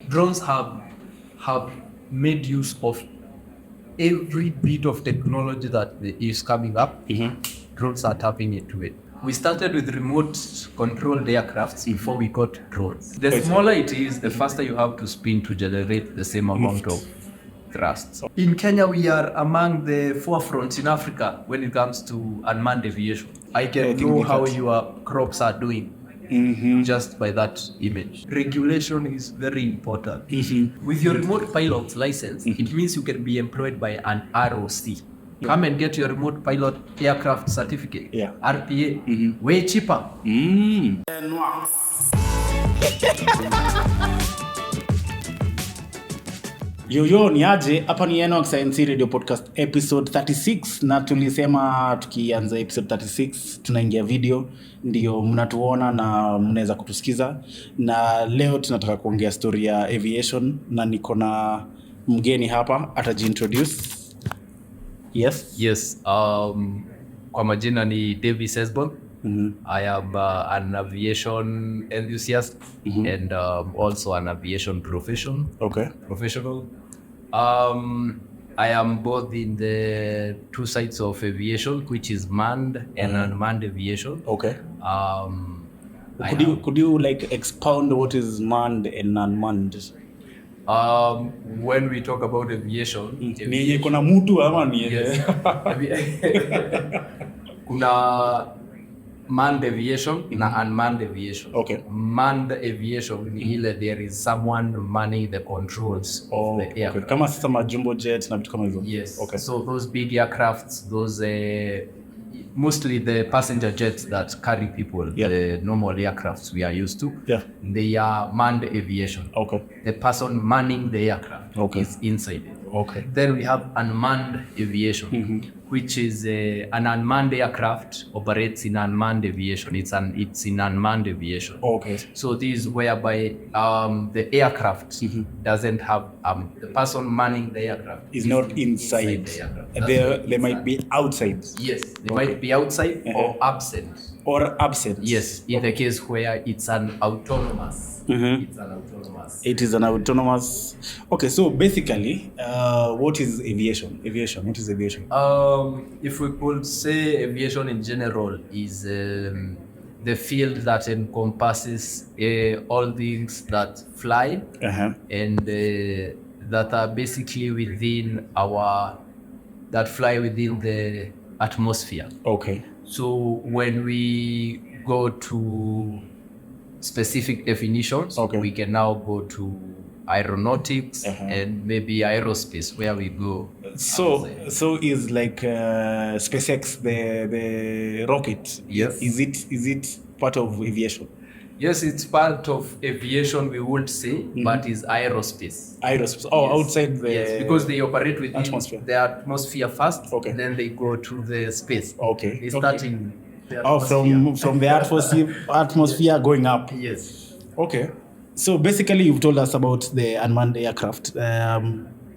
drones have made use of every bit of technology that is coming up. Drones are tapping into it. We started with remote controlled aircrafts before we got drones. The smaller it is, the faster you have to spin to generate the same amount of thrust. In Kenya, we are among the forefronts in Africa when it comes to unmanned aviation. I can know how your crops are doing just by that image. Regulation is very important. With your remote pilot's license, it means you can be employed by an ROC. Come and get your remote pilot aircraft certificate. RPA. Way cheaper. Yo, ni aje, hapa ni nworksinc radio podcast episode 36 na tulisema tukianza episode 36 tunaingia video ndio mnatuona na mnaweza kutusikiza, na leo tunataka kuongea story ya aviation na niko na mgeni hapa atajiintroduce. Yes. Kwa majina ni Davis Esbon. I am an aviation enthusiast and also an aviation professional. I am both in the two sides of aviation, which is manned and unmanned aviation. Could you like expound what is manned and unmanned? When we talk about aviation, ni kuna mtu ama ni kuna manned aviation na unmanned aviation. Manned aviation ni ile there is someone manning the controls of the aircraft. Kama sasa majumbo jets na vitu kama hivyo. So those big aircrafts, those mostly the passenger jets that carry people, the normal aircrafts we are used to, they are manned aviation. The person manning the aircraft is inside it. Then we have unmanned aviation, which is an unmanned aircraft operates in unmanned aviation. It's in unmanned aviation. So this is whereby the aircraft doesn't have the person manning the aircraft is not inside the aircraft. They might be outside. Yes, they might be outside or absent. Yes, in the case where it's an autonomous. It is an autonomous. Okay, so basically, what is aviation? What is aviation? If we could say aviation in general is the field that encompasses all things that fly and that are basically that fly within the atmosphere. So when we go to specific definitions, we can now go to aeronautics and maybe aerospace, where we go. So is like SpaceX the rocket? Yes. Is it part of aviation? Yes, it's part of aviation, we would say, but is aerospace. Outside the because they operate within the atmosphere first, then they go to the space. They start in from the atmosphere going up. Yes. So basically you've told us about the unmanned aircraft.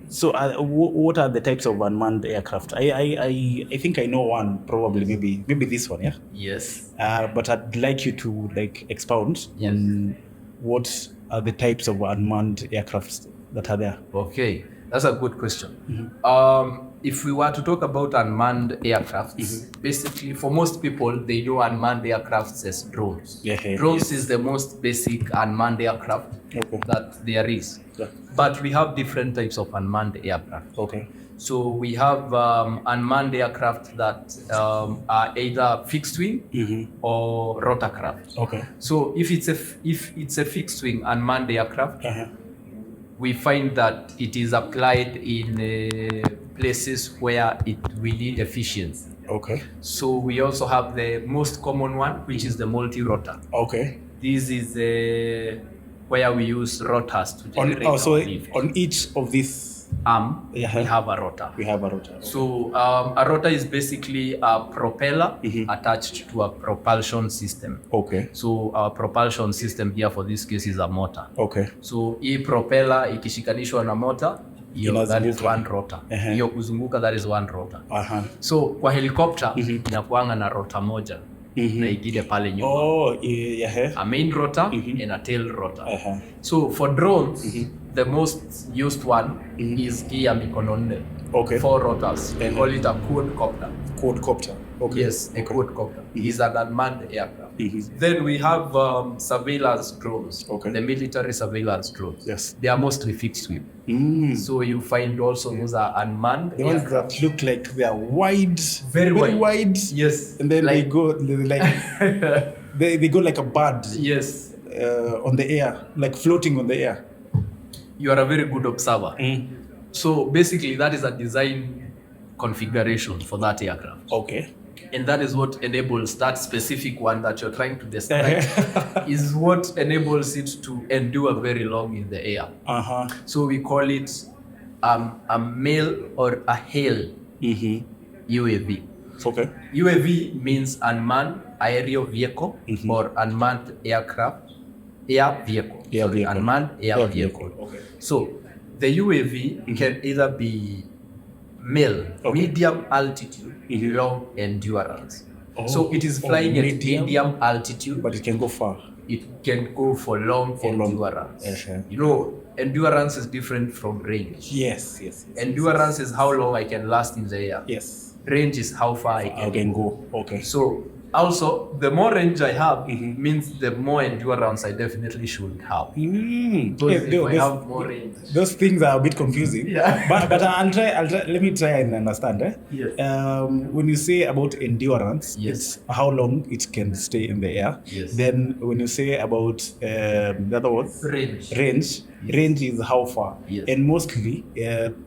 So what are the types of unmanned aircraft? I think I know one, probably maybe this one, Yes. But I'd like you to like expound on what are the types of unmanned aircrafts that are there. Okay, that's a good question. If we were to talk about unmanned aircrafts, basically for most people, they know unmanned aircrafts as drones. Drones is the most basic unmanned aircraft that there is. But we have different types of unmanned aircraft. So we have unmanned aircraft that are either fixed wing or rotorcraft. So if it's a fixed wing unmanned aircraft, we find that it is applied in places where we need efficiency. So we also have the most common one, which is the multi-rotor. This is where we use rotors to generate lift. On each of these we have a rotor. So a rotor is basically a propeller attached to a propulsion system. So our propulsion system here for this case is a motor. So hii propeller ikishikanishwa na motor, that is one rotor. Hiyo kuzunguka, that is one rotor. So kwa helicopter inakuanga na rotor moja na ingine pale nyuma. A main rotor and a tail rotor. So for drones the most used one is Kia Mikononde. Okay. 4 rotors. They call it a quadcopter. Quadcopter. Okay. Yes, a quadcopter. It's an unmanned aircraft. Then we have surveillance drones. Okay. The military surveillance drones. Yes. They are mostly fixed wing. So you find also those are unmanned. The ones that look like they are wide, Very wide. Yes. And then they go like they go like a bird. Yes. On the air, like floating on the air. You are a very good observer. So basically, that is a design configuration for that aircraft. Okay. And that is what enables that specific one that you're trying to describe is what enables it to endure very long in the air. So we call it a male or a hail UAV. Okay. UAV means unmanned aerial vehicle or unmanned aircraft, air vehicle. Unmanned air vehicle. Okay. So the UAV can either be male, medium altitude, long endurance. So it is flying at medium altitude, but it can go far. It can go for long endurance. You know, endurance is different from range. Yes. Endurance is how long I can last in the air. Yes. Range is how far I can go. Okay. So also, the more range I have means the more endurance I definitely should have. Because if I have more range. Those things are a bit confusing. Yeah. but I'll try. Let me try and understand. Yes. When you say about endurance, Yes. it's how long it can stay in the air. Yes. Then when you say about the other word, range is how far. Yes. And mostly,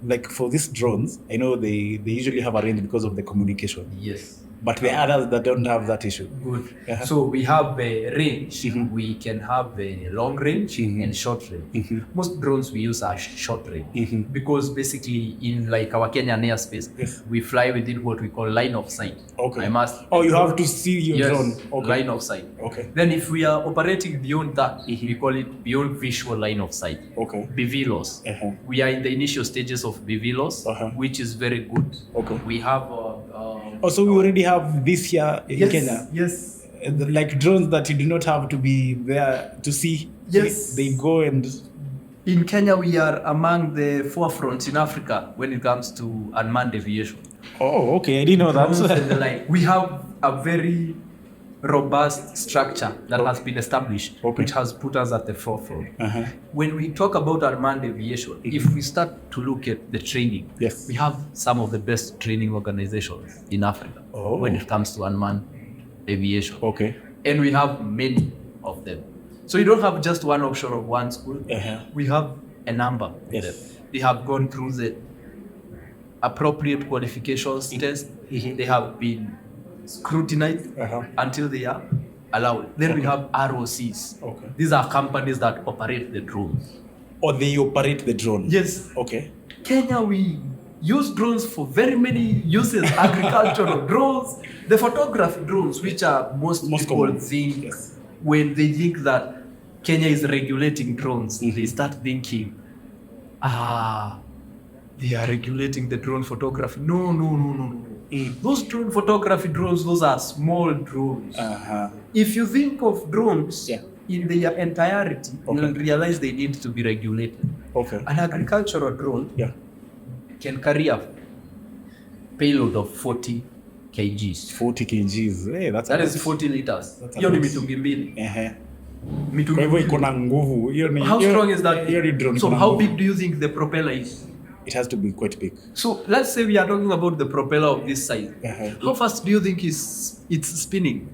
like for these drones, I know they usually have a range because of the communication. Yes. But the others that don't have that issue. Good. So we have a range. We can have a long range and short range. Most drones we use are short range because basically in like our Kenyan airspace, we fly within what we call line of sight. Okay. You have to see your drone. Okay. Line of sight. Okay. Then if we are operating beyond that, we call it beyond visual line of sight. Okay. BVLOS. We are in the initial stages of BVLOS, which is very good. Okay. We have so we already have this here in Kenya. Yes. Like drones that you do not have to be there to see. Yes. They go and... In Kenya, we are among the forefront in Africa when it comes to unmanned aviation. Oh, okay. I didn't know that. We have a very robust structure that has been established, which has put us at the forefront. When we talk about unmanned aviation, if we start to look at the training, we have some of the best training organizations in Africa when it comes to unmanned aviation. Okay. And we have many of them. So you don't have just one option of one school. We have a number of them. They have gone through the appropriate qualifications test. They have been scrutinized until they are allowed. Then we have ROCs. These are companies that operate the drones. Or they operate the drone? Yes. Okay. Kenya, we use drones for very many uses. Agricultural drones, the photography drones, which are most people common. Think when they think that Kenya is regulating drones, they start thinking, they are regulating the drone photography. No. Those drone photography drones, those are small drones. If you think of drones in their entirety, you'll realize they need to be regulated. An agricultural drone can carry a payload of 40 kgs. 40 kgs. Hey, that is 40 liters. Hiyo ni mitungi mbili. Kwa hivyo iko na nguvu. How strong is that? So how big do you think the propeller is? It has to be quite big. So let's say we are talking about the propeller of this size. How fast do you think it's spinning?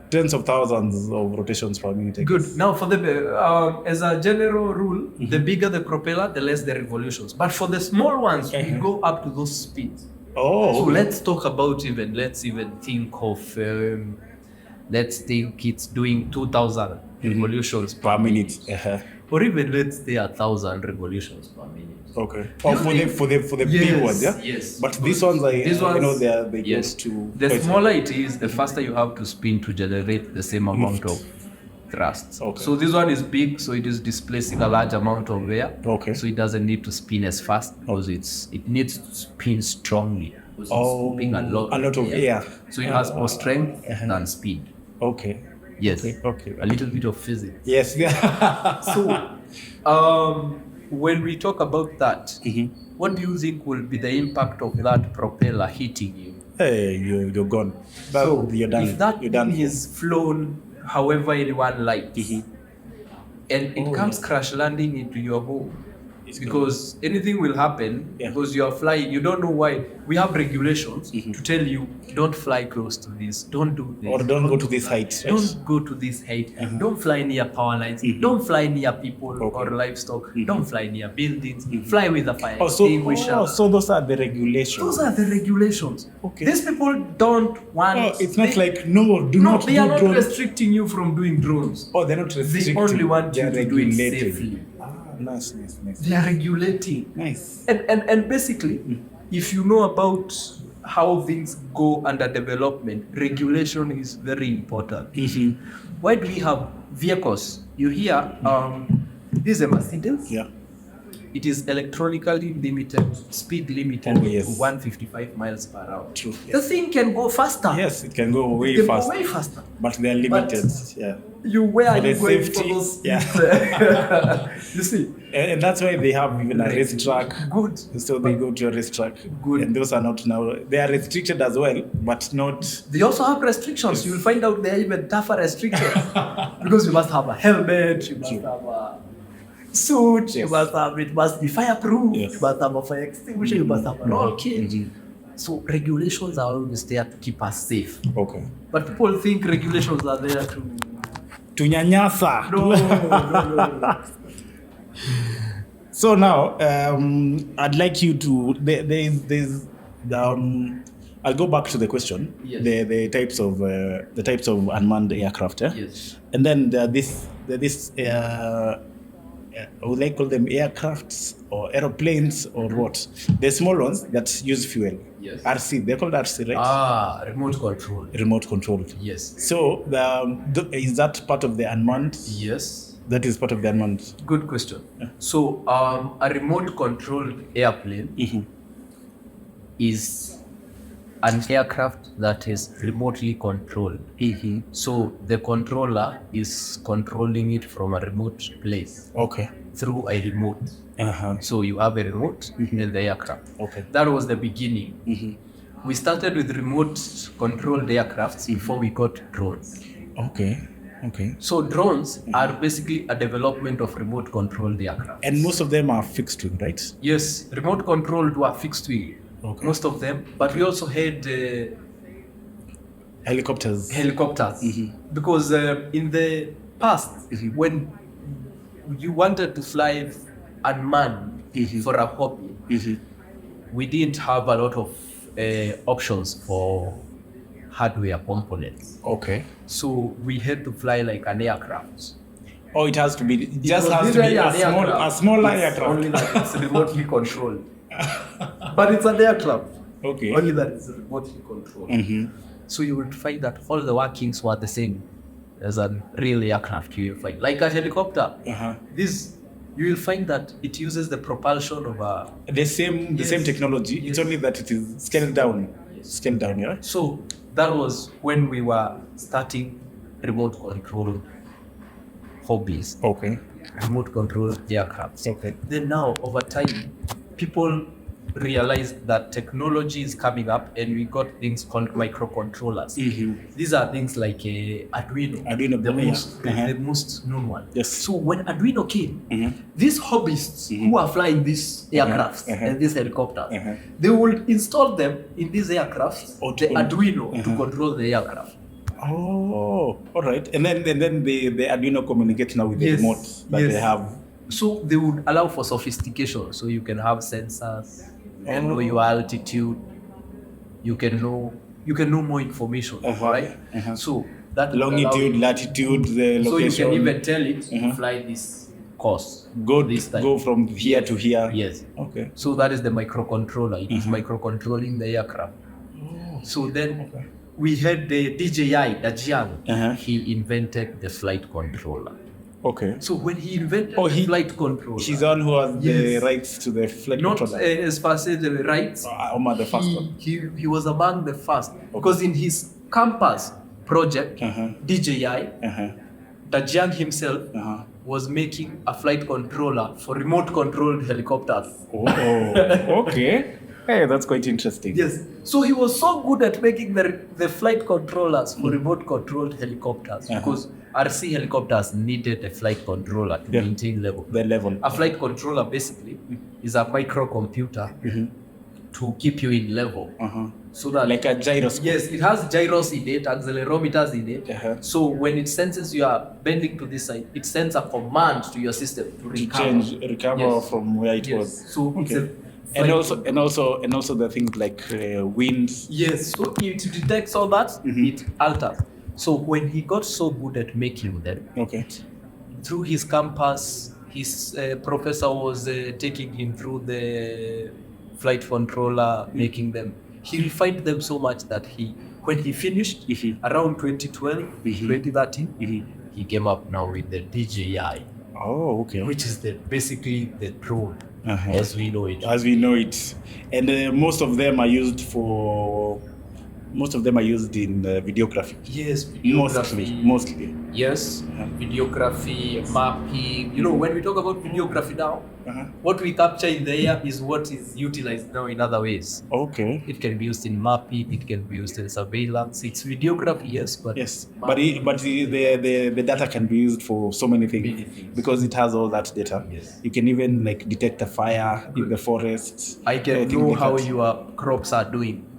Tens of thousands of rotations per minute. Good. Now for the as a general rule, the bigger the propeller, the less the revolutions. But for the small ones, we go up to those speeds. So let's talk about let's even think of let's think it's doing 2,000 revolutions per minute. Or even let's say 1,000 revolutions per minute. Okay. Or for the big ones, yeah? Yes. But these ones, they go to... The smaller it is, the faster you have to spin to generate the same amount of thrust. So this one is big, so it is displacing a large amount of air. So it doesn't need to spin as fast because it needs to spin strongly. It's moving a lot of air. So it has more strength than speed. Okay. Yes. Okay. A little bit of physics. Yes. So When we talk about that, what do you think will be the impact of that propeller hitting you? Hey, you're gone. So You're done. if that You're done. thing is flown however anyone likes, and it comes crash landing into your home, it's because anything will happen because you are flying. You don't know why. We have regulations to tell you don't fly close to this, don't do this, or don't go to this height. Right? don't go to this height, don't fly near power lines, don't fly near people or livestock, don't fly near buildings, fly with a fire extinguisher. So those are the regulations. Those are the regulations. Okay. These people don't want. It's not like no, do not. They do are not drones. restricting you from doing drones. Oh, they're not restricting. They only want you They're to do it regulated. safely. Nice. They are regulating. Nice. And basically, if you know about how things go under development, regulation is very important. Why do we have vehicles? You hear, this is a Mercedes. Yeah. It is electronically limited, speed limited to 155 miles per hour. True. The thing can go faster. Yes, it can go way Go faster. way faster. But they're limited. Yeah. Where are For you the going safety, for those yeah. speeds? You see? And that's why they have even a race track. Good. So they go to a race track. Good. And those are not now. They are restricted as well, but not. They also have restrictions. You will find out they are even tougher restrictions. Because you must have a helmet, you must have a suit, you must have, it must be fireproof, you must have a fire extinguisher, you must have a roll kit. So regulations are always there to keep us safe. Okay. But people think regulations are there to Tunyanyasa. No. So now, I'd like you to. There's I'll go back to the question. Yes. The types of unmanned aircraft. Yeah? Yes. And then there are this. Would I call them aircrafts or aeroplanes or what? The small ones that use fuel. Yes. RC. They're called RC, right? Remote control. Remote controlled. Yes. So is that part of the unmanned? Yes. That is part of the unmanned. Good question. So a remote controlled airplane is an aircraft that is remotely controlled. So the controller is controlling it from a remote place. Okay. Through a remote. So you have a remote in the aircraft. Okay. That was the beginning. We started with remote controlled aircrafts before we got drones. Okay. So drones are basically a development of remote controlled aircraft. And most of them are fixed wing, right? Yes, remote controlled were fixed wing. Okay. Most of them, but we also had Helicopters. Because in the past, when you wanted to fly unmanned for a hobby, we didn't have a lot of options for hardware components. Okay. So we had to fly like an aircraft. Oh, it has to be. It just was has to be literally an a aircraft. smaller It's aircraft. Only that it's remotely controlled. But it's an aircraft. Okay. Only that it's remotely controlled. So you would find that all the workings were the same as a real aircraft you will find. Like a helicopter. This you will find that it uses the propulsion of a the same technology. Yes. It's only that it is scaled down. Scaled down, yeah. So that was when we were starting remote control hobbies. Okay. Remote control aircraft. Okay. Then now, over time, people realized that technology is coming up and we got things called microcontrollers. These are things like Arduino, the most known one. Yes. So when Arduino came, these hobbyists who are flying these aircrafts and these helicopters, they would install them in these aircrafts, the Arduino, to control the aircraft. Oh, all right. And then the Arduino communicates now with the remote that they have. So they would allow for sophistication. So you can have sensors, you can know your altitude, you can know more information, right? So that longitude, latitude, the location. So you can even tell it to fly this course. Go from here to here. Yes. Okay. So that is the microcontroller. It is microcontrolling the aircraft. So then we had the DJI, Dajiang. He invented the flight controller. Okay. So when he invented the flight controller, he's the one who has the rights to the flight controller. Not as per se the rights. The first one. He was among the first because in his campus project, DJI, Dajiang himself was making a flight controller for remote controlled helicopters. Oh, okay. Hey, that's quite interesting. Yes. So he was so good at making the flight controllers for remote controlled helicopters because RC helicopters needed a flight controller to maintain level. The level. A flight controller basically is a microcomputer to keep you in level. So that Like a gyroscope. Yes, it has gyros in it, accelerometers in it. So when it senses you are bending to this side, it sends a command to your system to recover from where it was. So it's a and also the things like winds. Yes, so it detects all that, it alters. So when he got so good at making them, through his campus, his professor was taking him through the flight controller, making them. He refined them so much that when he finished, around 2012, 2013, he came up now with the DJI. Oh, okay. Which is basically the drone. As we know it. And most of them are used in videography. Yes, videography. Mostly. Yes, videography, mapping. You know, when we talk about videography now, what we capture in the air is what is utilized now in other ways. Okay. It can be used in mapping, it can be used in surveillance. It's videography, yes, but the data can be used for so many things because it has all that data. Yes. You can even like detect a fire in the forest. I can know how your crops are doing.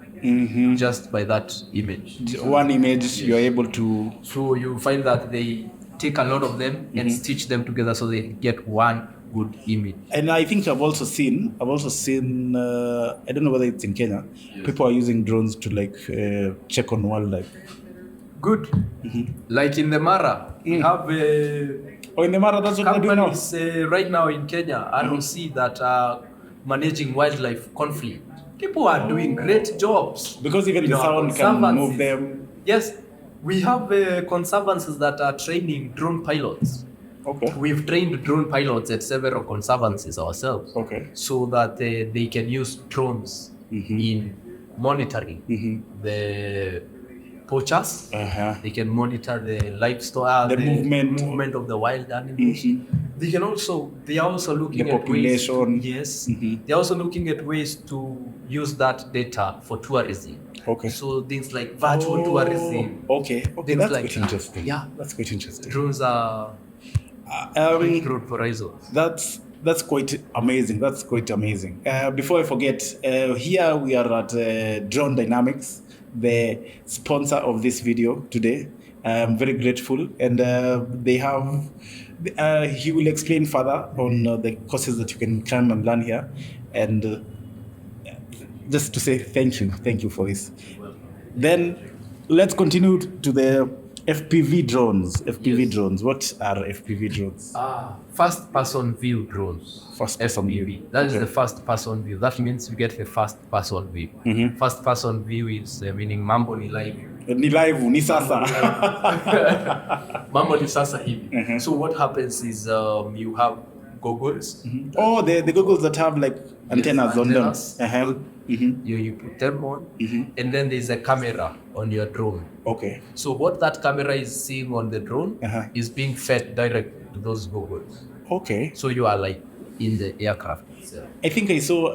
Just by that image. One image, you're able to. So you find that they take a lot of them and stitch them together so they get one good image. And I think I've also seen. I don't know whether it's in Kenya. People are using drones to like check on wildlife. Good. Like in the Mara, we have. In the Mara, that's what they're doing now. Right now in Kenya, ROC that are managing wildlife conflict. People are doing great jobs. Because even the sound can move them. Yes, we have conservancies that are training drone pilots. Okay. We've trained drone pilots at several conservancies ourselves. Okay. So that they can use drones in monitoring the poachers. They can monitor the livestock, the movement of the wild animals. They are also looking at population. ways. Yes. They're also looking at ways to use that data for tourism. Okay. So things like virtual tourism. Okay. That's quite interesting. Yeah. That's quite interesting. Drones are road horizons. That's quite amazing. Before I forget, here we are at Drone Dynamics, the sponsor of this video today. I'm very grateful, and they have. He will explain further on the courses that you can come and learn here, and just to say thank you for this. Then let's continue to the FPV drones. Drones. What are FPV drones? First person view drones. First person view. That is the first person view. That means you get the first person view. First person view is meaning mambo ni live. Ni live, ni sasa. Mambo ni sasa hivi. So what happens is you have goggles. Oh, the goggles that have like antennas on them. You put them on, and then there's a camera on your drone. Okay. So what that camera is seeing on the drone is being fed direct to those goggles. Okay. So you are like in the aircraft itself. I think I saw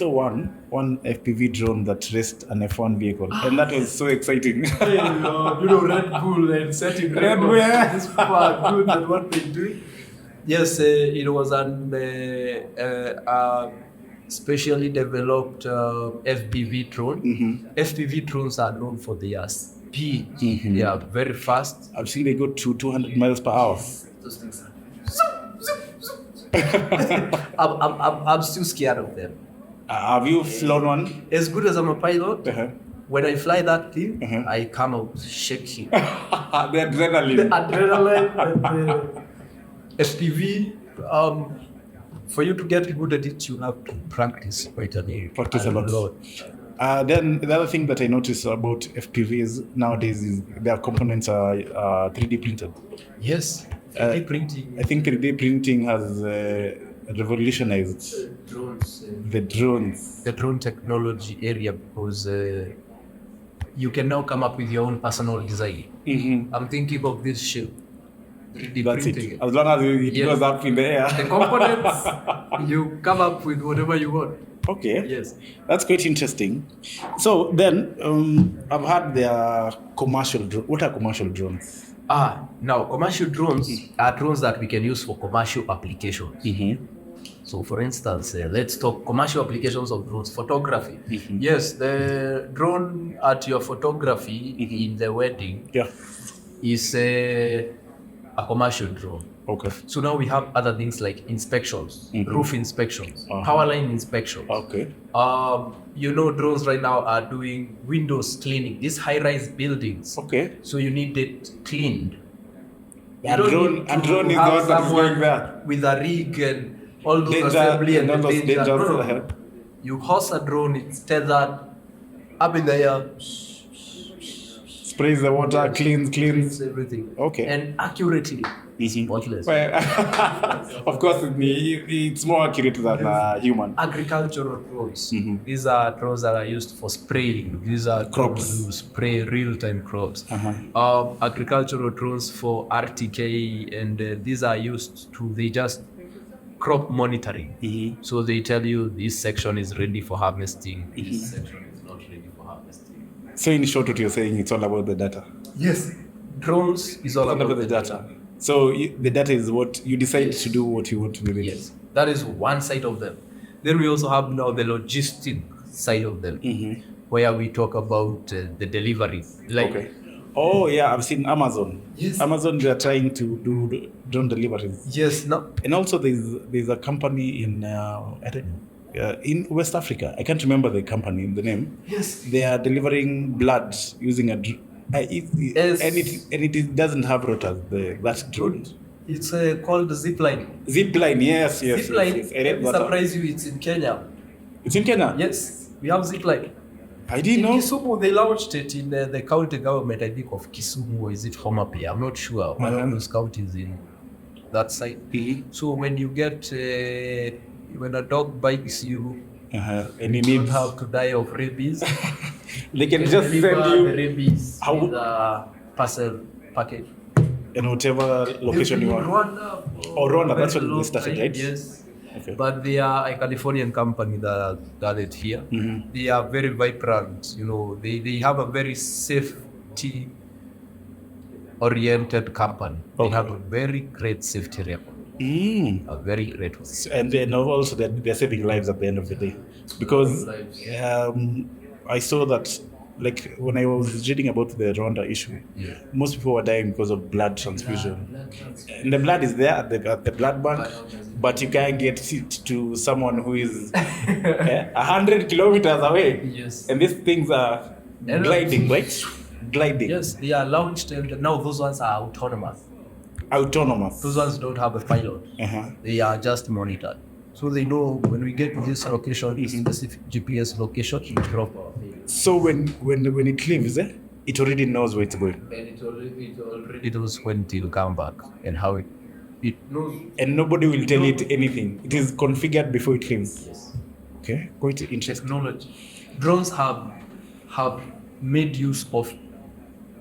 one FPV drone that raced an F1 vehicle, and that was so exciting. Red Bull and setting Red Bull. These people are good at what they do. Yes, it was specially developed FPV drone. FPV drones are known for their speed. They are very fast. I've seen they go to 200 miles per hour. Those things are I'm still scared of them. Have you flown one? As good as I'm a pilot, when I fly that thing, I come out shaking. The adrenaline. The adrenaline and the FPV. For you to get good at it, you have to practice quite a lot. Practice a lot. Then the other thing that I noticed about FPVs nowadays is their components are 3D printed. Yes, 3D printing. I think 3D printing has revolutionized the drone technology area because you can now come up with your own personal design. I'm thinking of this ship. That's printing it. As long as it Yes. goes up in the air. The components, you come up with whatever you want. Okay. Yes. That's quite interesting. So then, I've heard there are commercial drones. What are commercial drones? Now commercial drones are drones that we can use for commercial applications. So for instance, let's talk commercial applications of drones. Photography. Yes, the drone at your photography in the wedding is a commercial drone. Okay. So now we have other things like inspections, roof inspections, power line inspections. Okay. Drones right now are doing windows cleaning, these high-rise buildings. Okay. So you need it cleaned. A drone is not that is going there. With a rig and all those Danger, assembly and all those danger. dangers No. ahead. You host a drone, it's tethered, up in the air, Sprays the water, cleans. everything. Okay. And accurately. Spotless. Well, of course, it's more accurate than human. Agricultural drones. These are drones that are used for spraying. These are Crops. to spray real-time crops. Agricultural drones for RTK, and these are used they just crop monitoring. So they tell you this section is ready for harvesting, this section is not ready for harvesting. So in short, what you're saying, it's all about the data. Yes. Drones is all about the data. So the data is what you decide to do what you want to do with it. Yes, that is one side of them. Then we also have now the logistic side of them, where we talk about the delivery. Okay. Oh yeah, I've seen Amazon. Yes. Amazon, they are trying to do drone deliveries. Yes. No. And also there's a company in I don't know, in West Africa. I can't remember the name. Yes. They are delivering blood using a Yes. and it doesn't have rotors. That drone. It's called zipline. Zipline, yes. Zipline. Yes. Let me surprise you. It's in Kenya. It's in Kenya. Yes, we have zipline. I didn't In know. Kisumu, they launched it in the county government, I think, of Kisumu, or is it Homa Bay? I'm not sure. One of those counties in that side. So when you get, when a dog bites you, And you you need don't have to die of rabies. they can You just send deliver you the rabies How- with a parcel package. in whatever location you want. Rwanda. Oh, Rwanda, that's very when they long started, time, right? Yes. Okay. But they are a Californian company that done it here. They are very vibrant. They have a very safety oriented company. They have a very great safety record. A very great one. And then also they're saving lives at the end of the day. Because I saw that, like when I was reading about the Rwanda issue, most people were dying because of blood transfusion. And the blood is there at the blood bank, but you can't get it to someone who is 100 kilometers away. Yes. And these things are gliding, right? Gliding. Yes, they are launched, and now those ones are autonomous. Autonomous. Those ones don't have a pilot. They are just monitored. So they know when we get to this location, this specific GPS location, we drop our payload. So when it leaves, it already knows where it's going. And it already knows when it will come back and how it knows. And nobody will tell it anything. It is configured before it leaves. Yes. Okay, quite interesting. Technology. Drones have made use of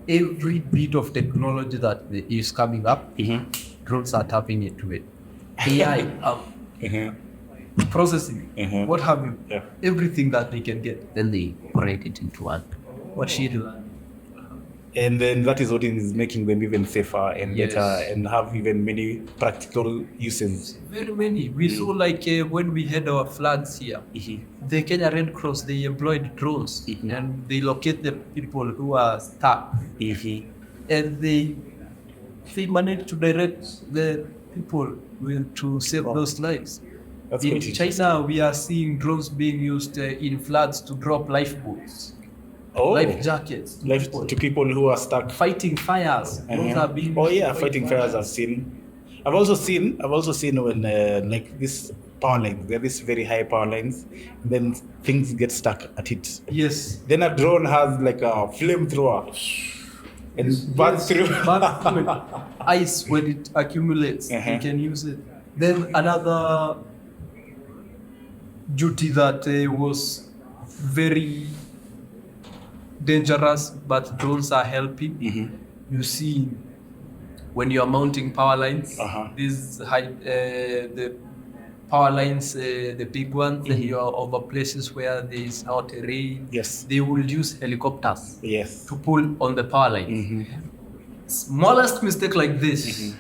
every bit of technology that is coming up. Drones are tapping into it. AI, processing, what have you, everything that they can get, then they incorporate it into one. What she do? And then that is what is making them even safer and better and have even many practical uses. Very many. We saw when we had our floods here, the Kenya Red Cross, they employed drones and they locate the people who are stuck. And they managed to direct the people to save those lives. That's In quite China, we are seeing drones being used in floods to drop lifeboats, life jackets to people who are stuck. fighting fires. Drones are being used to fighting fires I've seen. I've also seen when this power lines, there are these very high power lines, then things get stuck at it. Yes. Then a drone has like a flamethrower and burns through. Ice, when it accumulates, you can use it. Then another duty that was very dangerous, but drones are helping. You see when you are mounting power lines, these the power lines, the big ones, then you are over places where there is no terrain. Yes. They will use helicopters. Yes. To pull on the power lines. Smallest mistake like this.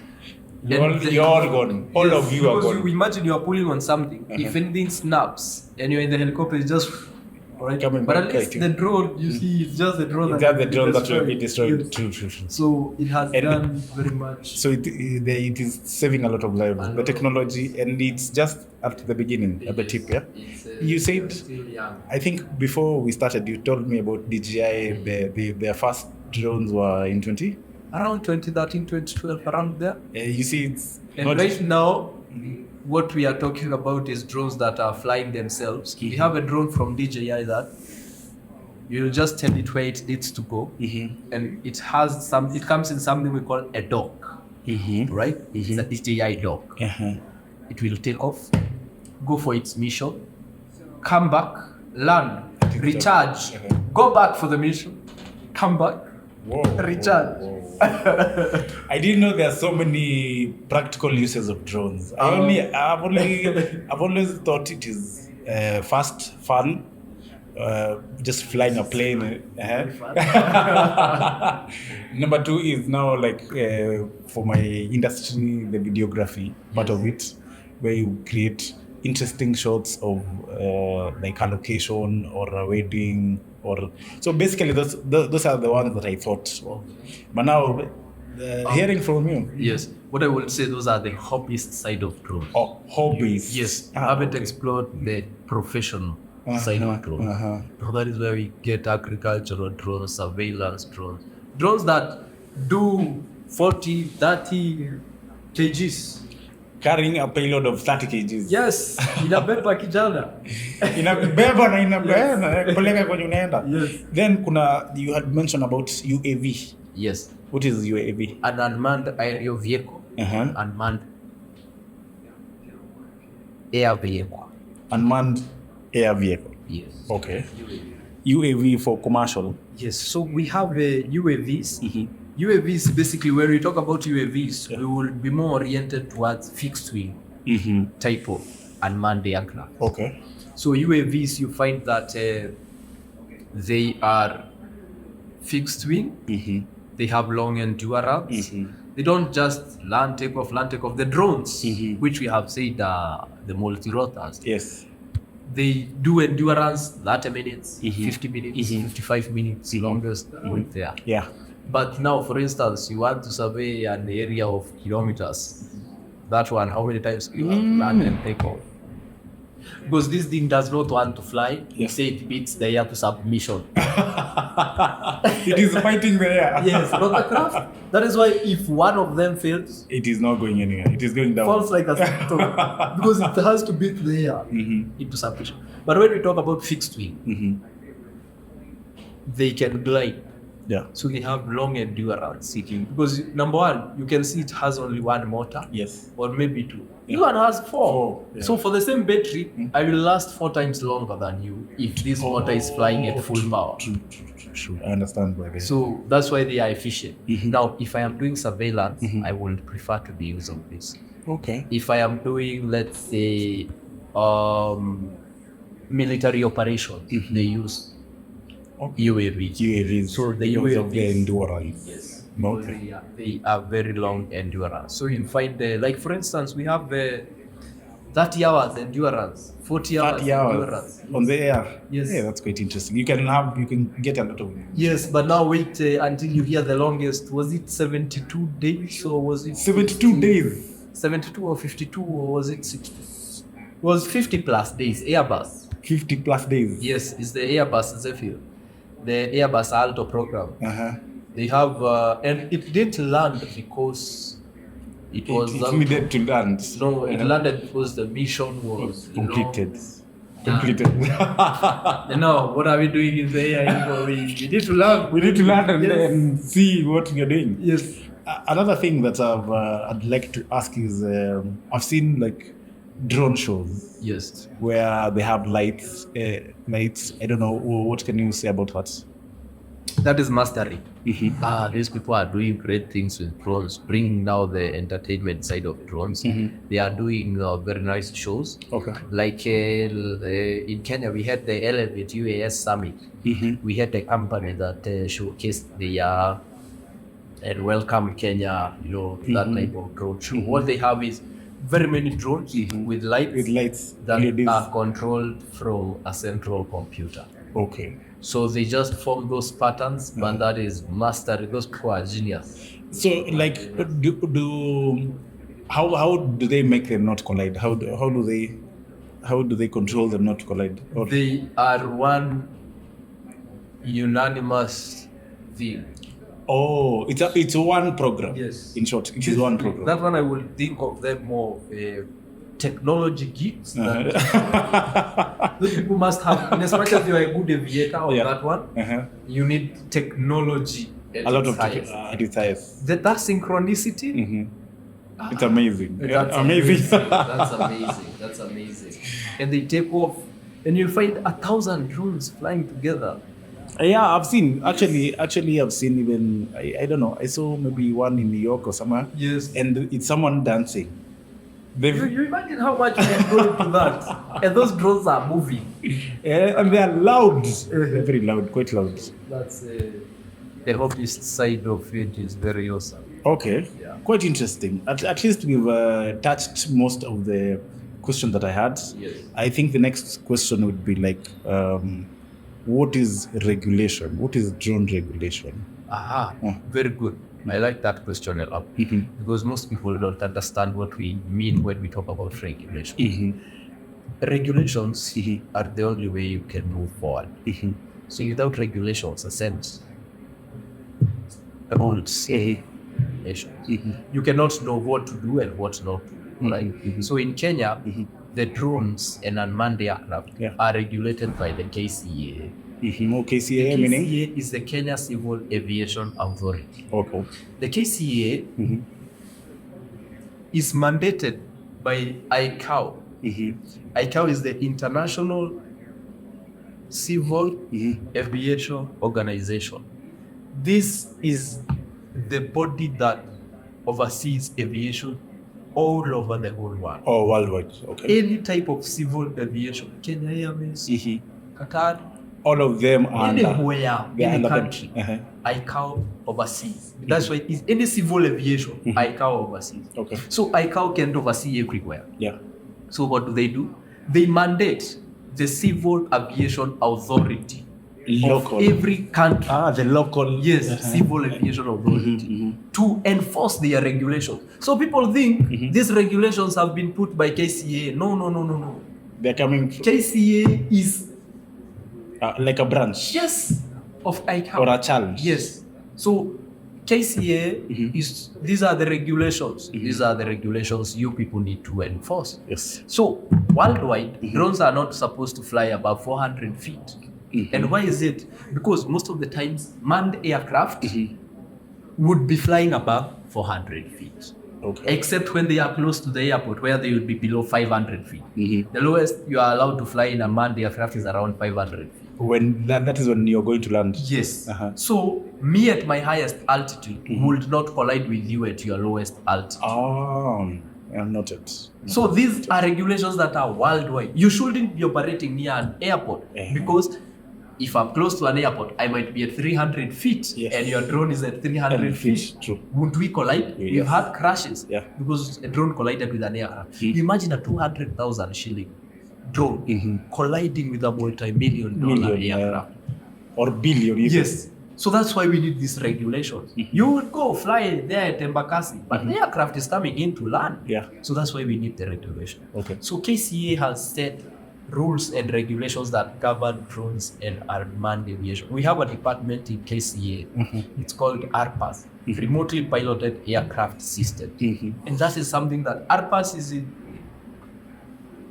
You're all gone. All of you are gone. You imagine you are pulling on something. If anything snaps and you're in the helicopter, it's just right. But at least the drone, you see, it's just the drone. That will be destroyed. True. So it has done very much. So it is saving a lot of lives. The technology, and it's just at the beginning, at the tip. Yeah. You said, I think before we started, you told me about DJI. Their first drones were in around 2013, 2012, around there. You see, it's right now, what we are talking about is drones that are flying themselves. We have a drone from DJI that you just tell it where it needs to go, and it comes in something we call a dock, right? It's a DJI dock. It will take off, go for its mission, come back, land, recharge, go back for the mission, come back, recharge. Whoa. I didn't know there are so many practical uses of drones. I've always thought it is fast, fun, just flying a plane. Number two is now like for my industry, the videography part of it, where you create interesting shots of like a location or a wedding, or so basically those are the ones that I thought of. But now hearing from you, yes, what I would say, those are the hobbyist side of drones. Oh, hobbies. Yes, I haven't explored the professional side of drones. So that is where we get agricultural drones, surveillance drones that do 40, 30 kgs. Carrying a payload of 30 kgs. Yes, inabeba kijana. Inabeba na inapeleka kwenye unaenda. Yes. Then you had mentioned about UAV. Yes. What is UAV? An unmanned aerial vehicle. Unmanned air vehicle. Unmanned air vehicle. Yes. Okay. UAV for commercial. Yes. So we have UAVs. UAVs, basically, when we talk about UAVs, we will be more oriented towards fixed wing type of unmanned aircraft. Okay. So UAVs, you find that they are fixed wing. They have long endurance. They don't just land, take off. The drones, which we have said are the multi-rotors. Yes. They do endurance 30 minutes, 50 minutes, 55 minutes, longest with there. Yeah. But now, for instance, you want to survey an area of kilometers. That one, how many times you have to land and take off? Because this thing does not want to fly. You say it beats the air to submission. It is fighting the air. Yes, not the craft. That is why if one of them fails, it is not going anywhere. It is going down. Falls like a stone. Because it has to beat the air into submission. But when we talk about fixed wing, they can glide. Yeah. So they have long endurance. Because number one, you can see it has only one motor. Yes. Or maybe two. Yeah. This one has four. Yeah. So for the same battery, I will last 4 times longer than you if this motor is flying at full power. True. I understand, brother. So that's why they are efficient. Now, if I am doing surveillance, I would prefer to be using this. Okay. If I am doing, let's say, military operations, they use UAVs. So the UAVs of the endurance. Yes. Okay. They are very long endurance. So you find like for instance, we have 30 hours endurance, 40 hours endurance on the air. Yes. Yeah, that's quite interesting. You can get a lot of. Yes, but now wait until you hear the longest. Was it 72 days or was it 72 days? 72 or 52 or was it 60? It was 50 plus days. Airbus. 50 plus days. Yes, it's the Airbus Zephyr. The Airbus Alto program. They have, and it didn't land because it needed to land. No, it landed because the mission was completed. No, what are we doing in the air? We need to land. We need to land and then see what we are doing. Yes. Another thing that I'd like to ask is, I've seen like drone shows. Yes. Where they have lights. I don't know, what can you say about that? That is mastery. These people are doing great things with drones, bringing now the entertainment side of drones. They are doing very nice shows. Okay. Like in Kenya, we had the Elevate UAS Summit. We had a company that showcased the and welcome Kenya, that type of drone show. What they have is very many drones with lights that are controlled from a central computer. Okay. So they just form those patterns, but that is mastery. Those people are genius. So, like, how do they make them not collide? How do they control them not to collide? Or they are one unanimous thing. Oh, it's one program. Yes. In short, it is one program. That one I will think of them more technology geeks. Those people must have, in as much as you are a good aviator on that one, you need technology. A lot of science. That synchronicity. It's amazing. That's amazing. That's amazing. And they take off, and you find 1,000 drones flying together. Yeah, I've seen. Actually, I've seen even. I don't know. I saw maybe one in New York or somewhere. Yes. And it's someone dancing. You imagine how much you can go into that, and those drones are moving. Yeah, and they are loud. Very loud, quite loud. That's the hobbyist side of it is very awesome. Okay. Yeah. Quite interesting. At least we've touched most of the questions that I had. Yes. I think the next question would be like, what is regulation? What is drone regulation? Very good. I like that question a lot because most people don't understand what we mean when we talk about regulation. Regulations are the only way you can move forward. So without regulations, rules, you cannot know what to do and what not to do. Right? So in Kenya, the drones and unmanned aircraft are regulated by the KCA. KCA, meaning? KCA is the Kenya Civil Aviation Authority. Okay. The KCA is mandated by ICAO. ICAO is the International Civil Aviation Organization. This is the body that oversees aviation all over the whole world. Oh, worldwide. Okay. Any type of civil aviation, Kenya Airways, Qatar, all of them are anywhere, any country, ICAO oversees. That's why it's any civil aviation, ICAO oversees. Okay. So ICAO can oversee everywhere. Yeah. So what do? They mandate the Civil Aviation Authority local. Of every country. The local. Yes, Civil Aviation Authority to enforce their regulations. So people think these regulations have been put by KCA. No. They're coming. KCA is like a branch. Yes, of ICAO. Or a child. Yes. So KCA is, these are the regulations. These are the regulations you people need to enforce. Yes. So worldwide, drones are not supposed to fly above 400 feet. And why is it? Because most of the times, manned aircraft would be flying above 400 feet. Okay. Except when they are close to the airport, where they would be below 500 feet. The lowest you are allowed to fly in a manned aircraft is around 500 feet. When that is when you're going to land. Yes. So me at my highest altitude would not collide with you at your lowest altitude. I'm noted. So these are regulations that are worldwide. You shouldn't be operating near an airport because if I'm close to an airport, I might be at 300 feet and your drone is at 300 feet. True. Won't we collide? Yes. We've had crashes because a drone collided with an aircraft. Imagine a 200,000 shilling drone colliding with a multi-million-dollar aircraft. Or billion. Yes. So that's why we need these regulations. You would go fly there at Embakasi, but the aircraft is coming in to land. Yeah. So that's why we need the regulation. Okay. So KCA has set rules and regulations that govern drones and unmanned aviation. We have a department in KCA. It's called ARPAS, Remotely Piloted Aircraft System. And that is something that ARPAS is in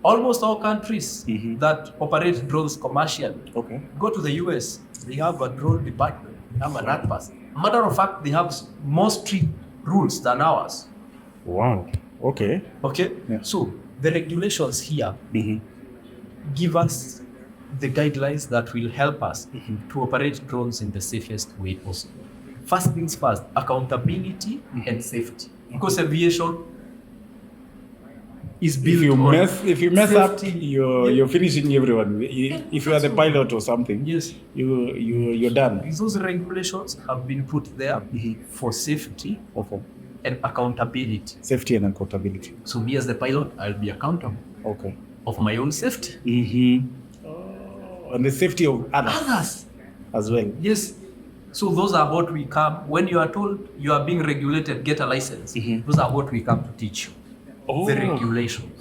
almost all countries that operate drones commercially. Okay. Go to the US, they have a drone department, they have an ARPAS. Matter of fact, they have more strict rules than ours. Wow. Okay. Okay? Yeah. So the regulations here give us the guidelines that will help us to operate drones in the safest way possible. First things first, accountability and safety. Because aviation is built If you mess up, safety. you're finishing everyone. If you are the pilot or something, Yes. you're done. Those regulations have been put there for safety Okay. and accountability. Safety and accountability. So me as the pilot, I'll be accountable Okay. of my own safety. And the safety of others as well. Yes. So those are what we come, when you are told you are being regulated, get a license. Those are what we come to teach you. The regulations.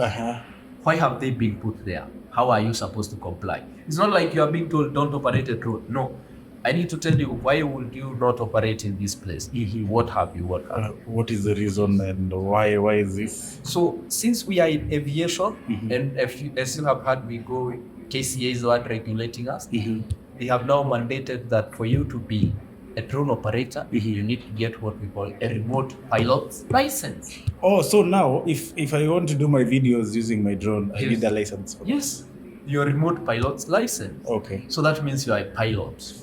Why have they been put there? How are you supposed to comply? It's not like you are being told don't operate a drone. No. I need to tell you, why would you not operate in this place? What have you worked out? What is the reason and why is this? So since we are in aviation, and as you have heard, we go, KCA is the one regulating us. They have now mandated that for you to be a drone operator, you need to get what we call a remote pilot's license. Oh, so now if I want to do my videos using my drone, I need a license for that. Yes, your remote pilot's license. Okay. So that means you are a pilot.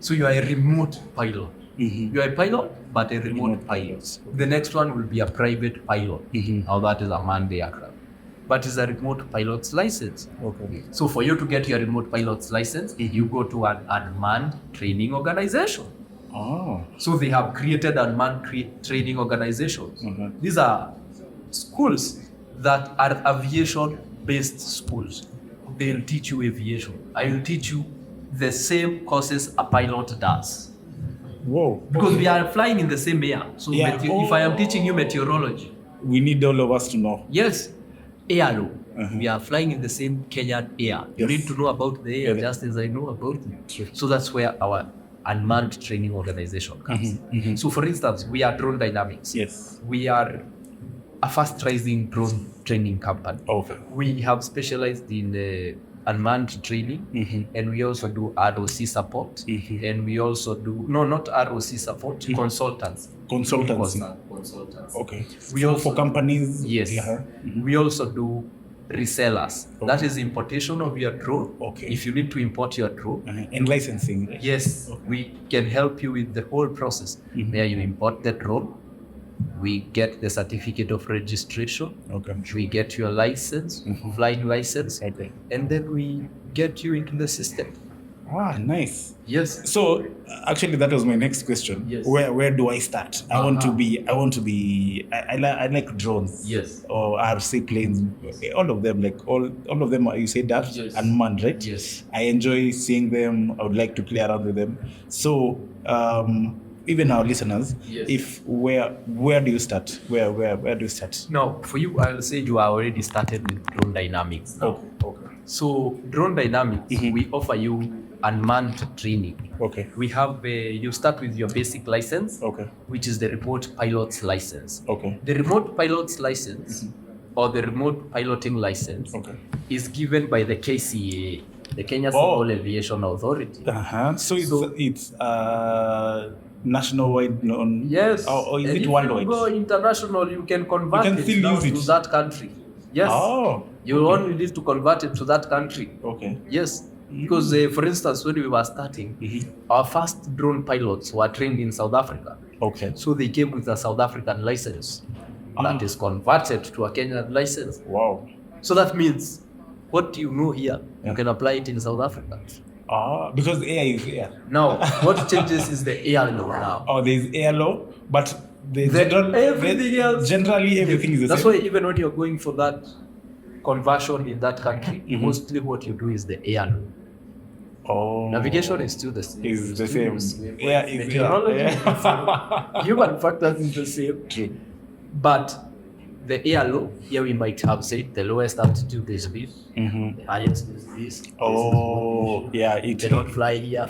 So you are a remote pilot. You are a pilot, but a remote pilot. The next one will be a private pilot. Now that is a manned aircraft. But it's a remote pilot's license. Okay. So for you to get your remote pilot's license, you go to an unmanned training organization. So they have created unmanned training organizations. These are schools that are aviation-based schools. They'll teach you aviation. I will teach you the same courses a pilot does. Whoa. Because we are flying in the same air. So if I am teaching you meteorology, we need all of us to know. yes, air law. We are flying in the same Kenyan air. You need to know about the air just as I know about it. So that's where our unmanned training organization comes. So for instance, we are Drone Dynamics. Yes. We are a fast rising drone training company. Okay. We have specialized in unmanned training, and we also do ROC support, and we also do not ROC support, consultants. Consultants. Okay. We also for companies. Yes. We also do resellers. That is importation of your drone. Okay. If you need to import your drone. And licensing. Yes. We can help you with the whole process. Where you import the drone, we get the certificate of registration. Okay. We get your license, flying license, Okay. and then we get you into the system. Nice. Yes. So actually, that was my next question. Yes. Where do I start? I want to be. I like drones. Yes. Or RC planes. All of them. Like all of them. You say that unmanned, right? Yes. I enjoy seeing them. I would like to play around with them. So even our listeners, if where do you start? Where do you start? Now, for you, I'll say you are already started with Drone Dynamics. Okay. So Drone Dynamics, we offer you unmanned training. Okay. We have you start with your basic license, which is the remote pilot's license. Okay. The remote pilot's license or the remote piloting license is given by the KCA, the Kenya Civil Aviation Authority. So it's nationwide known. Yes. Or is and it if worldwide? you go international, you can convert You can it still now use it. to that country. Yes. You only need to convert it to that country. Okay. Yes. Because, for instance, when we were starting, our first drone pilots were trained in South Africa. Okay. So they came with a South African license that is converted to a Kenyan license. Wow. So that means what you know here, you can apply it in South Africa. Because air is air. Now, what changes is the air law now. There's air law, but everything generally everything is the That's same. why even when you're going for that conversion in that country, mostly what you do is the air law. Navigation is still the same. Is the same. Air is meteorology air. is the same. Human factors is the same. True. But the air law, here we might have said the lowest altitude is this, the highest is this. It cannot fly here,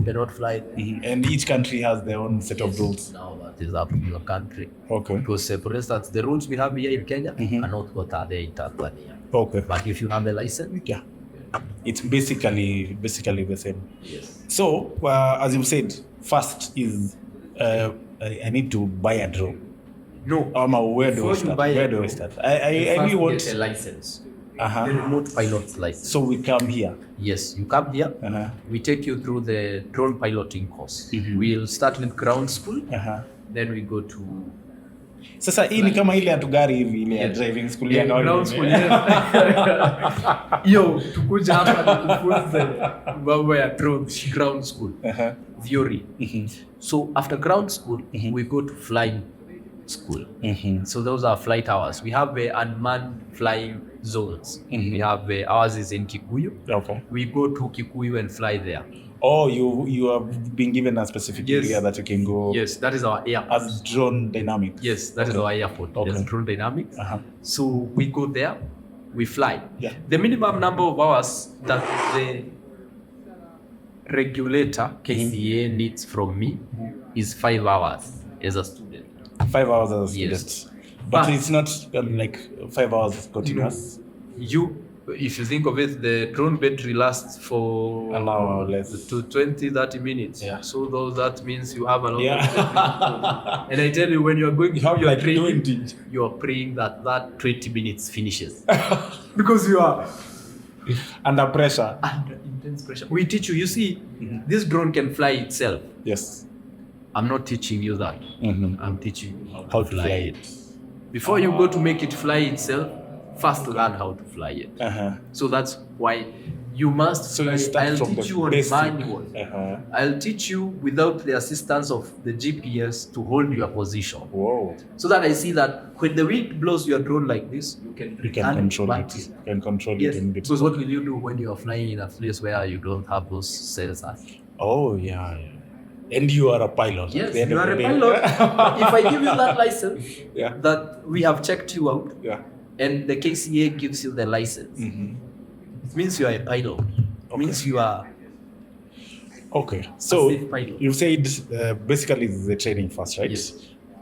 cannot fly there. And each country has their own set of rules. Now that is up to your country. Okay. Because for instance, the rules we have here in Kenya are not what are there in Tanzania. Okay. But if you have a license, it's basically the same. Yes. So as you said, first is I need to buy a drone. No. Where do I start? I really want get a license. the remote pilot's license. So we come here. Yes, you come here. We take you through the drone piloting course. We'll start with ground school. Then we go to sasa hii ni kama ile ya tugari hivi ile ya driving school ya ground school. Yo, tukuja hapa kufunza mambo ya ground school. Theory. So after ground school, we go to flying school. So those are flight hours. We have unmanned flying zones. We have ours is in Kikuyu. Okay. We go to Kikuyu and fly there. Oh, you have been given a specific area that you can go. Yes, that is our airport. As drone dynamics. Yes, that is our airport. Okay. There's drone dynamics. So we go there, we fly. Yeah. The minimum number of hours that the regulator KCA needs from me is 5 hours as a student. 5 hours as a student. Yes. But it's not like 5 hours continuous. If you think of it, the drone battery lasts for an hour or less. To 20-30 minutes. Yeah. So that means you have a lot Yeah. of battery. And I tell you, when you are going to have your like training, 20. you are praying that 20 minutes finishes. Because you are under pressure. Under intense pressure. We teach you. You see, this drone can fly itself. Yes. I'm not teaching you that. I'm teaching you How to fly it. Before you go to make it fly itself, first learn how to fly it. So that's why you must. So you start I'll from teach the you on basic. manual. I'll teach you without the assistance of the GPS to hold your position. Whoa. So that I see that when the wind blows your drone like this, you can control it. You can control yes. it in bit. Because what will you do when you are flying in a place where you don't have those sensors? Oh yeah. And you are a pilot. Yes, you are a pilot. If I give you that license, that we have checked you out, and the KCA gives you the license, it means you are a pilot. It means you are okay. So a safe pilot. you said basically the training first, right? Yes.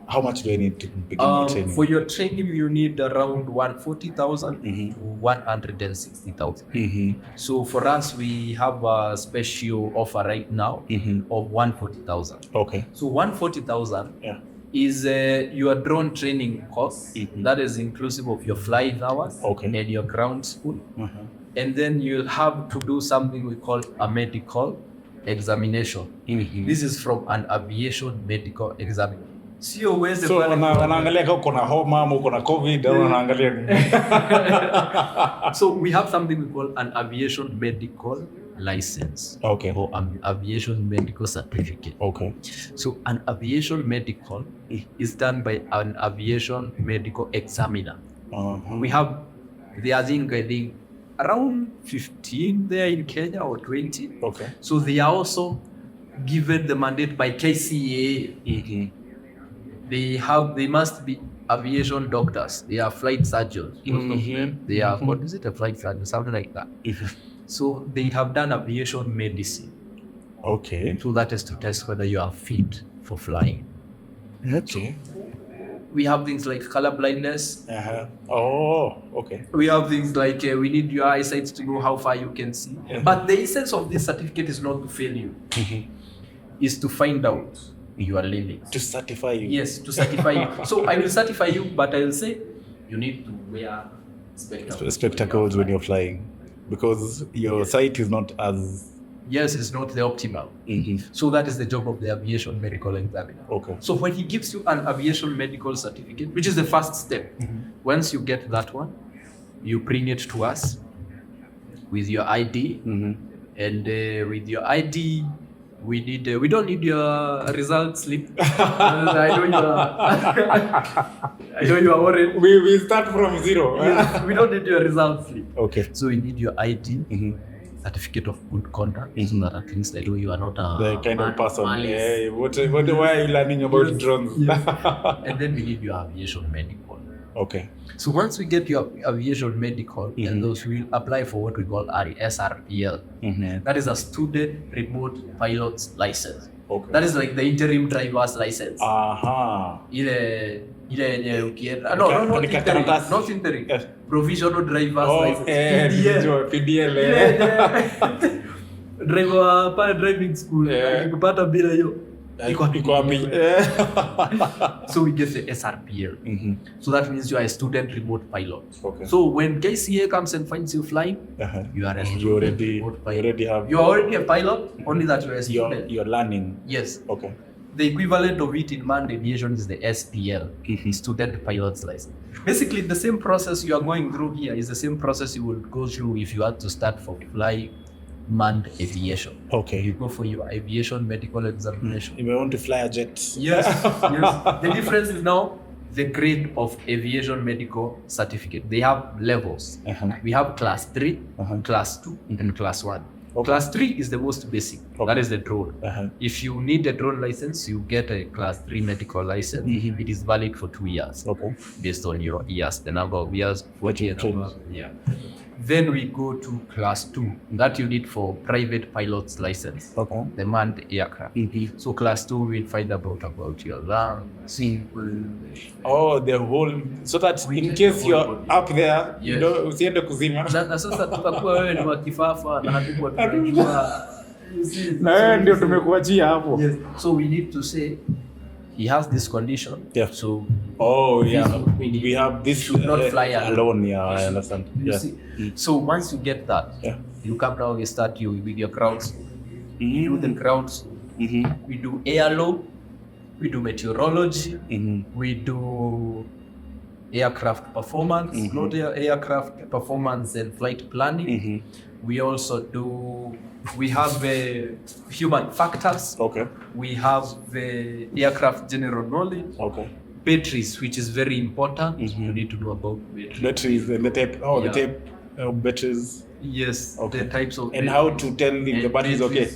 How much do I need to begin my training? For your training, you need around 140,000 to 160,000. So for us, we have a special offer right now of 140,000. Okay. So 140,000 is your drone training course. That is inclusive of your flight hours and your ground school. And then you'll have to do something we call a medical examination. This is from an aviation medical examination. So wanaangalia kama uko na homa ama uko na COVID au wanaangalia nini? So we have something we call an aviation medical license. Okay. Or an aviation medical certificate. Okay. So an aviation medical is done by an aviation medical examiner. We have, I think around 15 there in Kenya or 20. Okay. So they are also given the mandate by KCA. They must be aviation doctors. They are flight surgeons. They are, what is it, a flight surgeon, something like that. So they have done aviation medicine. Okay. So that is to test whether you are fit for flying. Okay. We have things like color blindness. Oh, okay. We have things like we need your eyesight to know how far you can see. But the essence of this certificate is not to fail you. Is to find out your limits. To certify you. Yes, to certify you. So I will certify you, but I will say you need to wear spectacles when you're flying, because your sight is not as... Yes, it's not the optimal. So that is the job of the aviation medical examiner. Okay. So when he gives you an aviation medical certificate, which is the first step, once you get that one, you bring it to us with your ID, and with your ID, we don't need your result slip. I know you are worried. We start from zero. Yes, we don't need your result slip. Okay. So we need your ID, certificate of good conduct, so that at least I know you are not the kind of person. Why are you learning about drones? And then we need your aviation medical. Okay. So once we get your aviation medical, and those will apply for what we call SRPL. That is a student remote pilot's license. Okay. That is like the interim driver's license. Ile yenye ukienda. No, not interim. Yes. Provisional driver's license. PDL. Driver pale driving school. Ukipata bila hiyo So we get the SRPL. So that means you are a student remote pilot. Okay. So when KCA comes and finds you flying, you are a student remote pilot. You are already a pilot, only that you are a student. You're learning. Yes. Okay. The equivalent of it in manned aviation is the SPL, student pilot's license. Basically, the same process you are going through here is the same process you would go through if you had to start for fly manned aviation. Okay. You go for your aviation medical examination. You may want to fly a jet. Yes. The difference is now the grade of aviation medical certificate. They have levels. We have class 3, class 2, and class 1. Okay. Class 3 is the most basic. Okay. That is the drone. If you need a drone license, you get a class 3 medical license. It is valid for 2 years. Okay. Based on your years, the number of years. Yeah. Then we go to class 2. That you need for private pilot's license. Okay. The manned aircraft. So class 2 we'll find about your lungs. Oh, the whole, so that in case you're up there, you know, usiende kuzima. Na sasa tutakuwa wewe ni wa kifafa na hatukuwa tunajua. Na wewe ndio tumekuachia hapo. Yes. So we need to say he has this condition. Yeah. So we have this should not fly alone. Yeah, I understand. You see? So once you get that, you come down, you start with your grounds. You do the grounds. We do air law. We do meteorology. We do aircraft performance, not aircraft performance and flight planning. We also do. We have human factors. Okay. We have the aircraft general knowledge. Okay. Batteries, which is very important. You need to know about batteries. Batteries, the type. Oh, the type of batteries. Yes. Okay. The types of. And how to tell if the battery is okay.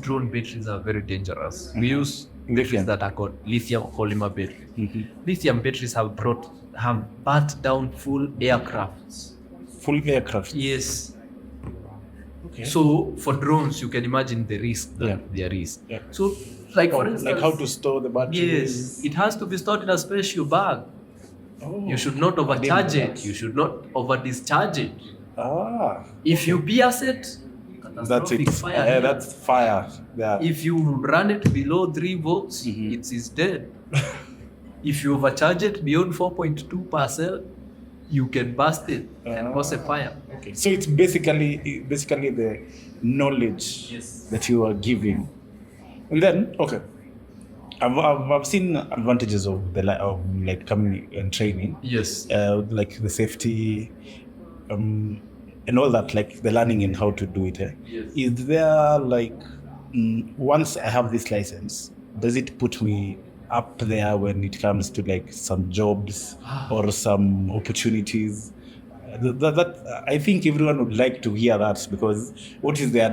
Drone batteries are very dangerous. We use batteries that are called lithium polymer batteries. Lithium batteries have burnt down full aircrafts. Full aircraft. Yes. Okay. So for drones, you can imagine the risk that there is. Yeah. So, like for instance, like how to store the batteries. Yes, it has to be stored in a special bag. Oh. You should not overcharge it. You should not over discharge it. If you pierce it, that's it. Fire. That's fire. Yeah. If you run it below 3 volts, it is dead. If you overcharge it beyond 4.2 per cell, you can burst it and cause a fire. Okay. So it's basically the knowledge that you are giving. And then, okay, I've seen advantages of like coming and training. Yes. Like the safety, and all that, like the learning and how to do it. Yes. Is there like once I have this license, does it put me up there when it comes to like some jobs or some opportunities? That I think everyone would like to hear that, because what is the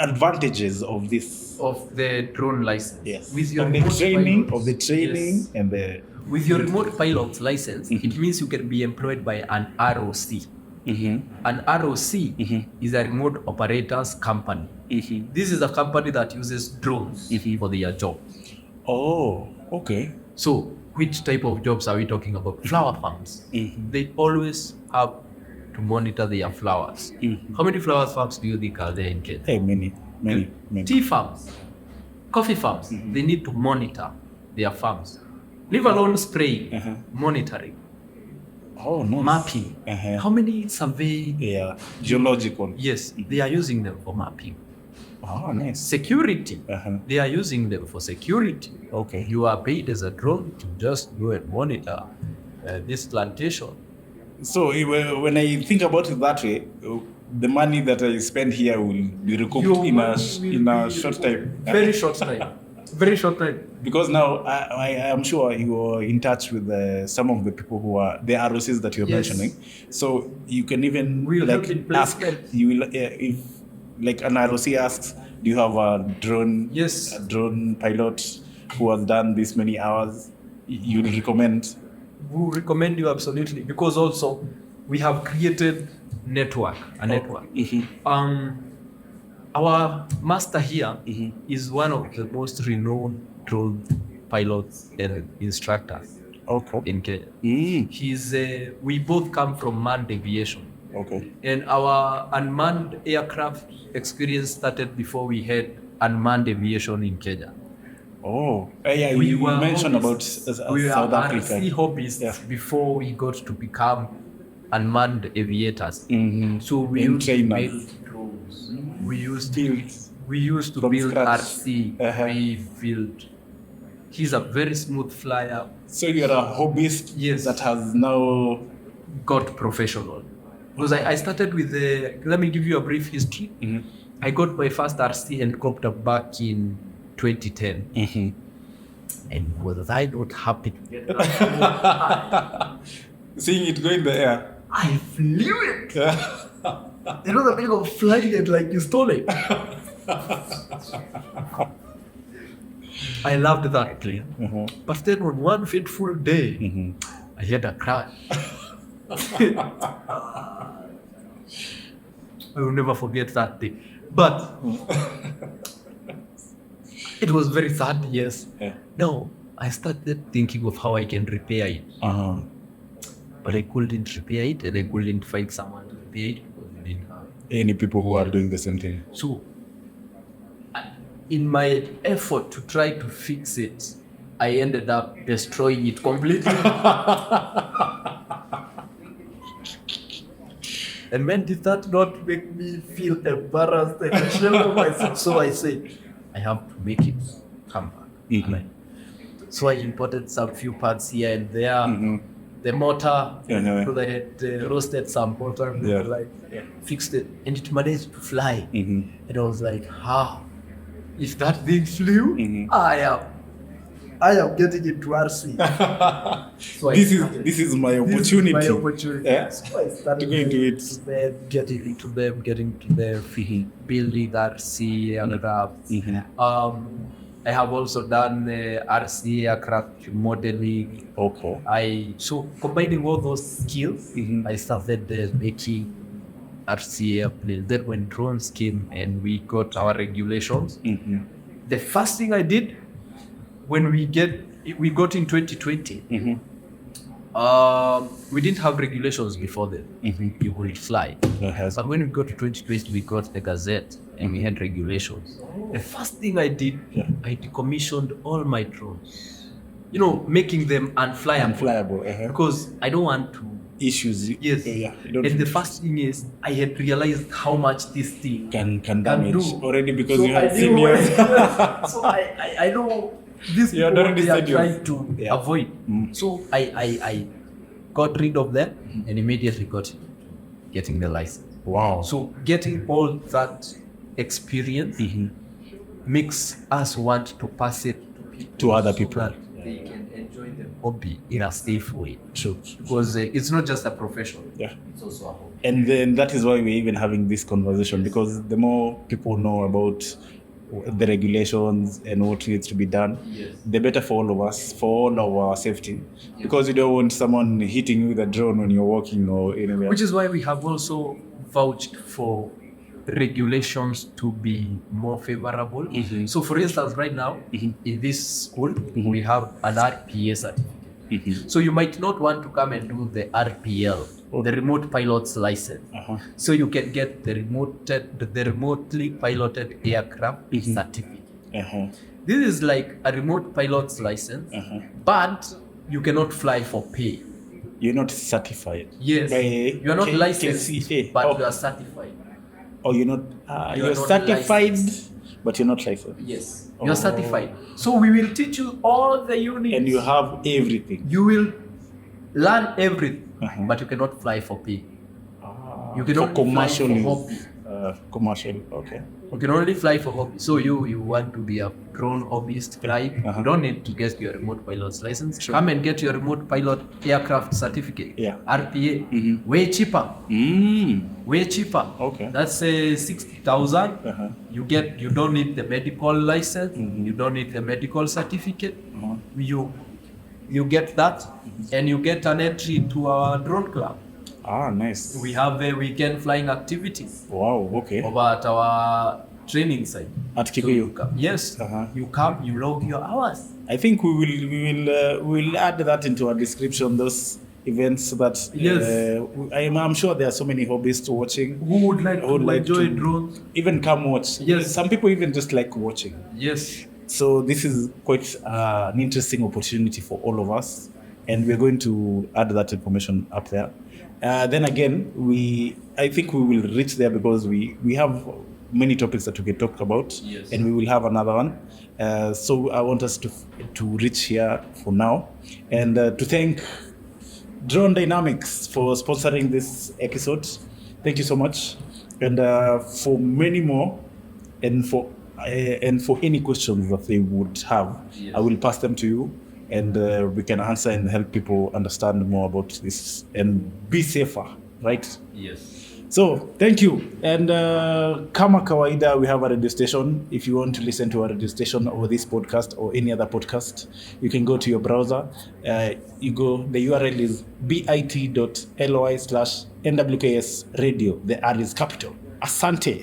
advantages of this the drone license? Yes. With your training yes. and the with your remote pilot's license, it means you can be employed by an ROC. An ROC is a remote operators company. This is a company that uses drones for their job. Oh, okay. So, which type of jobs are we talking about? Flower farms. They always have to monitor their flowers. How many flower farms do you think are there in Kenya? Hey, many. Tea farms, coffee farms. They need to monitor their farms. Leave alone spraying, monitoring. Oh, no. Mapping. How many survey? Yeah, geological. Yes, they are using them for mapping. Oh, nice. Security. They are using them for security. Okay. You are paid as a drone to just go and monitor this plantation. So when I think about it that way, the money that I spend here will be recouped in a short time. Very short time. Very short time. Because now I am sure you are in touch with some of the people who are the ROCs that you're mentioning. So you can even ask. You will if like an ROC asks, do you have a drone? Yes. A drone pilot who has done this many hours? You will recommend. We recommend you absolutely, because also we have created a network. Our master here is one of the most renowned drone pilots and instructors in Kenya. We both come from manned aviation. Okay. And our unmanned aircraft experience started before we had unmanned aviation in Kenya. Oh, yeah, you mentioned about we South were Africa. RC hobbyists before we got to become unmanned aviators. So we used to build drones. We used to build scratch. RC. We built. He's a very smooth flyer. So you're a hobbyist that has now got professional. Because I started with let me give you a brief history. I got my first RC helicopter back in 2010. And was I not happy to get that? Seeing it go in the air. I flew it. You know the feeling of flying it like you stole it. I loved that plane. But then on one fateful day, I had a crash. I will never forget that day. But it was very sad, yes. Now, I started thinking of how I can repair it. But I couldn't repair it, and I couldn't find someone to repair it because we didn't have any people who are doing the same thing. So, in my effort to try to fix it, I ended up destroying it completely. And man, did that not make me feel embarrassed and ashamed of myself? So I said, I have to make it come back. So I imported some few parts here and there. The motor, because I had roasted some motor, fixed it, and it managed to fly. And I was like, if that thing flew, I am getting into RC. So this is my opportunity. This is my opportunity. So I started to go into it. Getting to them, building RC aircraft. I have also done RC aircraft modeling. So combining all those skills, I started making RC airplanes. Then when drones came and we got our regulations, the first thing I did when we got in 2020, we didn't have regulations before then. You could fly. But when we got to 2020, we got the Gazette and we had regulations. The first thing I did, I decommissioned all my drones. Making them unflyable. Because I don't want to issues. Yes. And the first thing is, I had realized how much this thing can damage do. Already because you had seen yours. So I know these people they are trying to avoid. So I got rid of them and immediately getting the license. Wow. So getting all that experience makes us want to pass it to other people. So that they can enjoy the hobby in a safe way. True. Because it's not just a profession. It's also a hobby. And then that is why we're even having this conversation, because the more people know about the regulations and what needs to be done, the better for all of us, for all of our safety. Because you don't want someone hitting you with a drone when you're walking or anywhere. Which is why we have also vouched for regulations to be more favorable. So for instance, right now, in this school, we have an RPA certificate. So you might not want to come and do the RPL, the remote pilot's license. So you can get the remotely piloted aircraft certificate. This is like a remote pilot's license, but you cannot fly for pay. You're not certified. Yes, you are not licensed, but you are certified. Oh, you're not. You're certified, licensed. But you're not licensed. Yes, you're certified. So we will teach you all the units. And you have everything. You will learn everything, but you cannot fly for pay. You cannot fly for hobby. Commercial, okay. You can only fly for hobby. So you want to be a drone hobbyist flying, you don't need to get your remote pilot's license. Come and get your remote pilot aircraft certificate. RPA. Way cheaper. Way cheaper. Okay. That's 60,000. You don't need the medical license. You don't need the medical certificate. You get that, and you get an entry to our drone club. Nice. We have weekend flying activities. Wow, okay. Over at our training site. At Kikuyu? So yes. You come, you log your hours. I think we will add that into our description, those events that I'm sure there are so many hobbyists watching who would like to enjoy drones, even come watch. Yes. Some people even just like watching. Yes. So this is quite an interesting opportunity for all of us, and we're going to add that information up there. Then again, I think we will reach there because we have many topics that we can talk about, Yes. and we will have another one. So I want us to reach here for now, and to thank Drone Dynamics for sponsoring this episode. Thank you so much, and for many more, and for any questions that they would have, Yes. I will pass them to you, and we can answer and help people understand more about this and be safer, right? Yes. So thank you, and kama kawaida, we have a radio station. If you want to listen to a radio station or this podcast or any other podcast, you can go to your browser. The URL is bit.ly/nwks radio. The R is capital. Asante.